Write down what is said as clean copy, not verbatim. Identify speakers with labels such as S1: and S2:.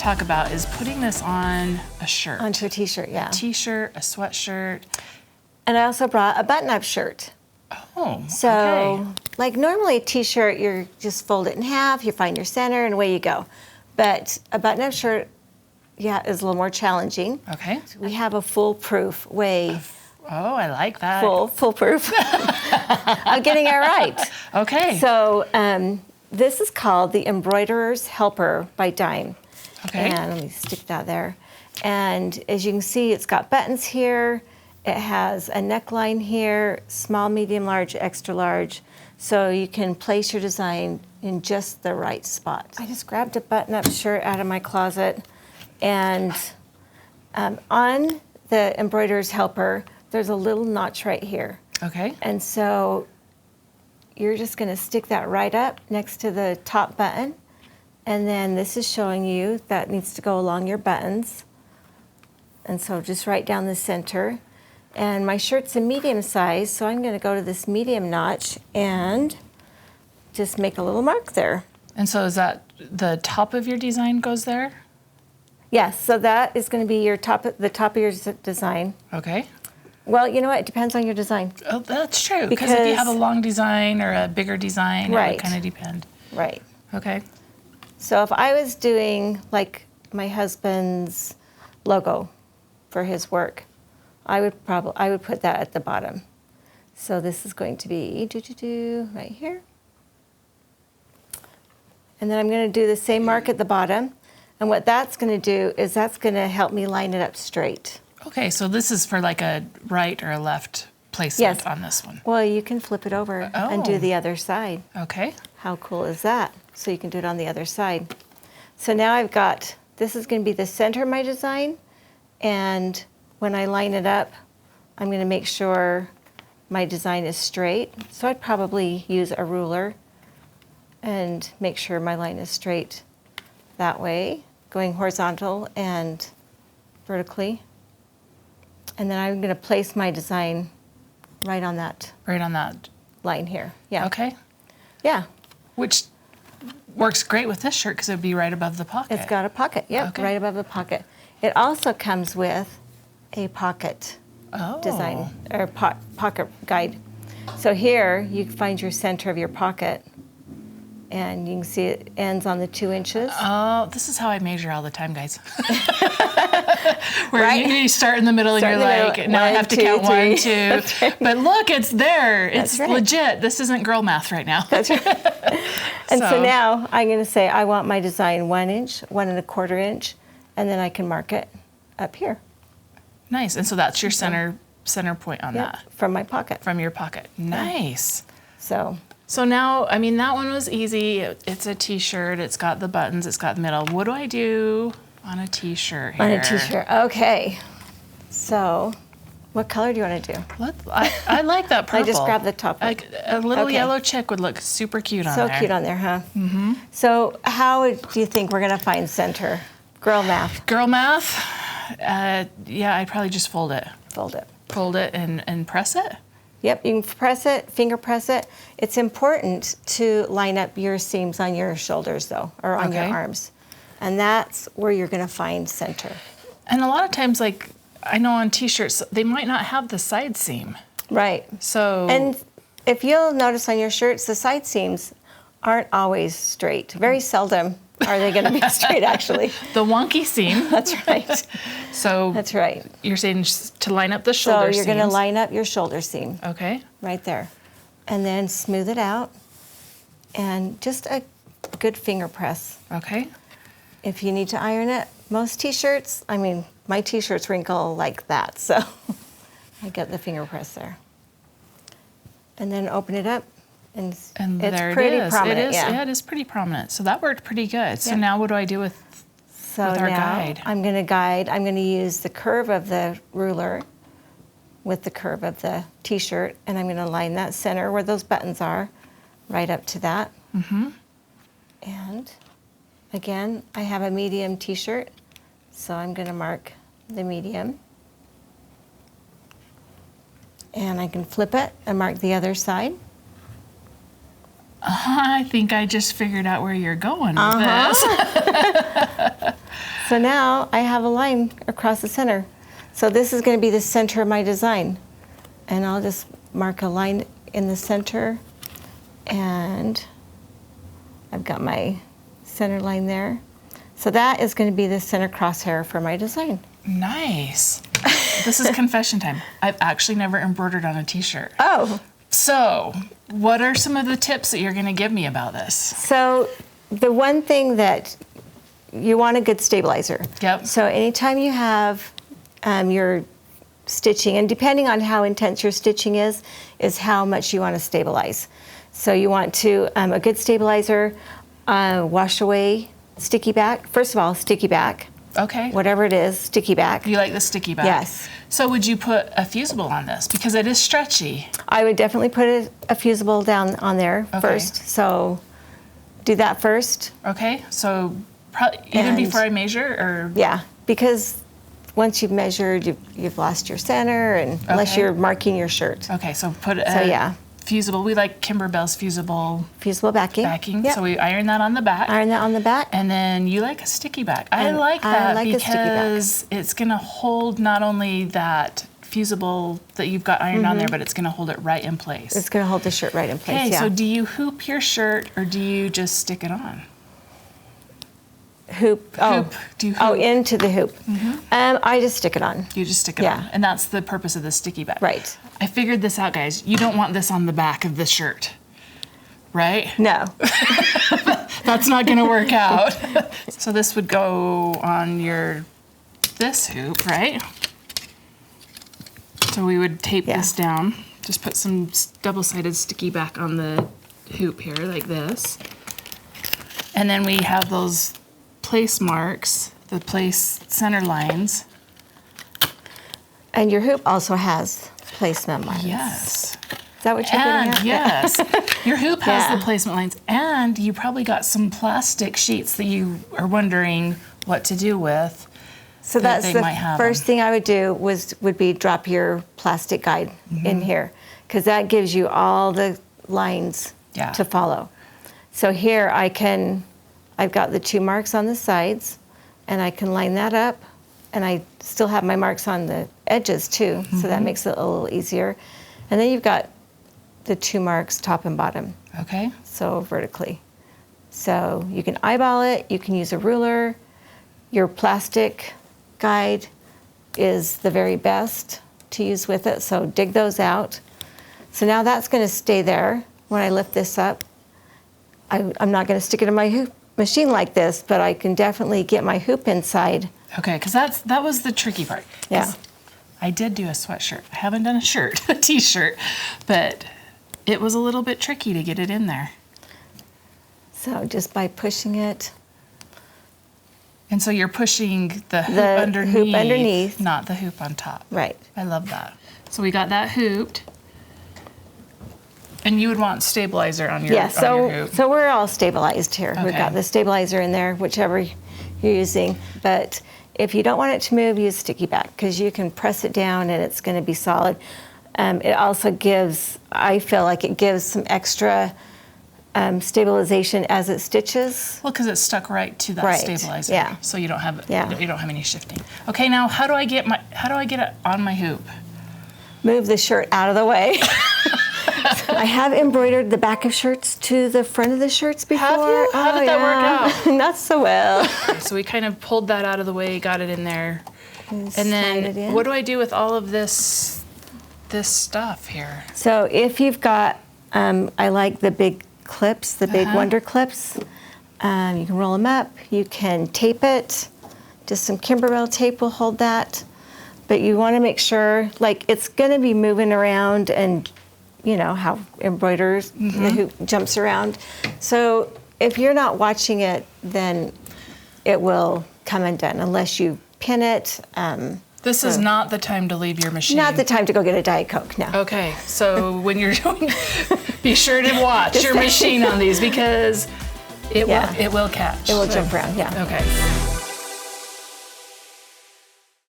S1: talk about is putting this on a shirt.
S2: Onto a t-shirt, yeah.
S1: A t-shirt, a sweatshirt.
S2: And I also brought a button-up shirt.
S1: Oh,
S2: So,
S1: okay.
S2: like normally a t-shirt, you just fold it in half, you find your center, and away you go. But a button-up shirt, yeah, is a little more challenging.
S1: Okay.
S2: So we have a foolproof way.
S1: Oh, I like that.
S2: Foolproof. I'm getting it right.
S1: Okay.
S2: So this is called the Embroiderer's Helper by Dime.
S1: Okay.
S2: And let me stick that there. And as you can see, it's got buttons here. It has a neckline here, small, medium, large, extra large. So you can place your design in just the right spot. I just grabbed a button-up shirt out of my closet. And on the Embroiderer's Helper, there's a little notch right here.
S1: Okay.
S2: And so you're just going to stick that right up next to the top button. And then this is showing you that needs to go along your buttons. And so just right down the center. And my shirt's a medium size, so I'm going to go to this medium notch and just make a little mark there.
S1: And so is that the top of your design goes there?
S2: Yes, so that is going to be your the top of your design.
S1: Okay.
S2: Well, you know what? It depends on your design.
S1: Oh, that's true. Because if you have a long design or a bigger design,
S2: Right.
S1: it would kind of depend.
S2: Right.
S1: Okay.
S2: So if I was doing like my husband's logo for his work, I would put that at the bottom. So this is going to be right here. And then I'm going to do the same mark at the bottom. And what that's going to do is that's going to help me line it up straight.
S1: Okay, so this is for like a right or a left placement
S2: Yes.
S1: on this one.
S2: Well, you can flip it over and do
S1: Oh.
S2: the other side.
S1: Okay.
S2: How cool is that? So you can do it on the other side. So now I've got, this is going to be the center of my design. And when I line it up, I'm going to make sure my design is straight. So I'd probably use a ruler and make sure my line is straight that way, going horizontal and vertically. And then I'm going to place my design right on that
S1: Right on that.
S2: line here. Yeah.
S1: Okay.
S2: Yeah.
S1: Which works great with this shirt because it would be right above the pocket.
S2: It's got a pocket. Yep,
S1: Okay.
S2: right above the pocket. It also comes with a pocket design or pocket guide. So here you find your center of your pocket, and you can see it ends on the 2 inches.
S1: Oh, this is how I measure all the time, guys. Where
S2: Right?
S1: you start in the middle
S2: Start
S1: and
S2: in
S1: you're
S2: the
S1: like,
S2: middle.
S1: now I
S2: 1,
S1: have to
S2: 2,
S1: count
S2: 3.
S1: 1, 2.
S2: That's right.
S1: But look, it's there.
S2: That's
S1: It's
S2: right.
S1: legit. This isn't girl math right now.
S2: That's right. And so
S1: So-
S2: now I'm going to say I want my design 1 inch, 1¼ inch, and then I can mark it up here.
S1: Nice. And so that's your center point on
S2: Yep,
S1: that
S2: from my pocket.
S1: from your pocket. Nice.
S2: So
S1: So now, I mean, that one was easy. It's a t-shirt. It's got the buttons. It's got the middle. What do I do on a t-shirt here?
S2: on a t-shirt. Okay. So what color do you want to do?
S1: I like that purple.
S2: I just grabbed the top one.
S1: Like a little
S2: Okay.
S1: yellow chick would look super cute on
S2: So
S1: there.
S2: cute on there, huh? Mm-hmm. So how do you think we're going to find center? Girl math.
S1: Girl math, yeah, I'd probably just fold it.
S2: Fold it.
S1: Fold it and press it.
S2: Yep, you can press it, finger press it. It's important to line up your seams on your shoulders, though, or on your
S1: Okay.
S2: arms. And that's where you're going to find center.
S1: And a lot of times, like, I know on t-shirts, they might not have the side seam.
S2: Right.
S1: So,
S2: And if you'll notice on your shirts, the side seams aren't always straight. Very seldom are they going to be straight, actually.
S1: the wonky seam.
S2: That's right.
S1: So
S2: That's right.
S1: you're saying just to line up the
S2: So
S1: shoulder
S2: you're going to
S1: seams.
S2: line up your shoulder seam
S1: Okay.
S2: right there. And then smooth it out. And just a good finger press.
S1: Okay.
S2: If you need to iron it, most t-shirts, I mean, my t-shirts wrinkle like that, so I get the finger press there. And then open it up, and it's
S1: there
S2: pretty
S1: it is.
S2: prominent.
S1: It is.
S2: Yeah.
S1: Yeah, it is pretty prominent. So that worked pretty good. So
S2: Yeah.
S1: now what do I do with
S2: So
S1: with our
S2: now
S1: guide?
S2: I'm going to guide. I'm going to use the curve of the ruler with the curve of the t-shirt, and I'm going to line that center where those buttons are, right up to that. Mm-hmm. And again, I have a medium t-shirt, so I'm going to mark the medium. And I can flip it and mark the other side.
S1: I think I just figured out where you're going with this.
S2: So now I have a line across the center. So this is going to be the center of my design. And I'll just mark a line in the center. And I've got my center line there. So that is going to be the center crosshair for my design.
S1: Nice. This is confession time. I've actually never embroidered on a t-shirt.
S2: Oh.
S1: So what are some of the tips that you're going to give me about this?
S2: So the one thing that you want a good stabilizer.
S1: Yep.
S2: So anytime you have your stitching, and depending on how intense your stitching is how much you want to stabilize. So you want to, a good stabilizer, wash away sticky back. First of all, sticky back.
S1: Okay.
S2: Whatever it is, sticky back.
S1: You like the sticky back?
S2: Yes.
S1: So would you put a Fusible on this? Because it is stretchy.
S2: I would definitely put a Fusible down on there first. So do that first.
S1: Okay. So probably even before I measure, or?
S2: Yeah, because once you've measured, you've lost your center, and unless you're marking your shirt.
S1: Okay, so put a
S2: So yeah.
S1: Fusible. We like Kimberbell's Fusible
S2: backing. Yep.
S1: So we iron that on the back.
S2: Iron that on the back.
S1: And then you like a sticky back. I like that because it's going to hold not only that Fusible that you've got ironed on there, but it's going to hold it right in place.
S2: It's going to hold the shirt right in place.
S1: Okay,
S2: yeah.
S1: so do you hoop your shirt or do you just stick it on?
S2: Hoop. Oh,
S1: Do you hoop?
S2: Oh, into the hoop. I just stick it on.
S1: You just stick it on. And that's the purpose of the sticky back.
S2: Right.
S1: I figured this out, guys. You don't want this on the back of the shirt, right?
S2: No.
S1: That's not going to work out. So this would go on this hoop, right? So we would tape this down. Just put some double-sided sticky back on the hoop here, like this. And then we have those place marks, the place center lines.
S2: And your hoop also has placement lines.
S1: Yes.
S2: Is that what you're getting at?
S1: Yes. Your hoop has the placement lines, and you probably got some plastic sheets that you are wondering what to do with.
S2: So that's the first thing I would do would be drop your plastic guide in here, because that gives you all the lines to follow. So here I've got the 2 marks on the sides, and I can line that up, and I still have my marks on the edges too, so that makes it a little easier. And then you've got the 2 marks top and bottom.
S1: Okay.
S2: So vertically. So you can eyeball it, you can use a ruler. Your plastic guide is the very best to use with it, so dig those out. So now that's going to stay there when I lift this up. I'm not going to stick it in my hoop machine like this, but I can definitely get my hoop inside.
S1: Okay, because that was the tricky part.
S2: Yeah.
S1: I did do a sweatshirt. I haven't done a shirt, a t-shirt, but it was a little bit tricky to get it in there.
S2: So just by pushing it.
S1: And so you're pushing the hoop underneath, not the hoop on top.
S2: Right.
S1: I love that. So we got that hooped. And you would want stabilizer on your, on your hoop.
S2: So we're all stabilized here.
S1: Okay.
S2: We've got the stabilizer in there, whichever you're using. But if you don't want it to move, use sticky back, because you can press it down and it's going to be solid. It also gives, I feel like it gives some extra stabilization as it stitches.
S1: Well, because it's stuck right to that stabilizer. Yeah. So you don't have you don't have any shifting. Okay, now how do I get it on my hoop?
S2: Move the shirt out of the way. I have embroidered the back of shirts to the front of the shirts before.
S1: Have you? How did that work out?
S2: Not so well.
S1: Okay, so we kind of pulled that out of the way, got it in there. And then what do I do with all of this stuff here?
S2: So if you've got, I like the big clips, the big Wonder clips. You can roll them up. You can tape it. Just some Kimberbell tape will hold that. But you want to make sure, like, it's going to be moving around, and you know how embroiderers, the hoop jumps around. So if you're not watching it, then it will come undone unless you pin it.
S1: This is not the time to leave your machine.
S2: Not the time to go get a Diet Coke, no.
S1: Okay, so when you're doing, be sure to watch your machine on these, because it will catch.
S2: It will jump around, yeah.
S1: Okay.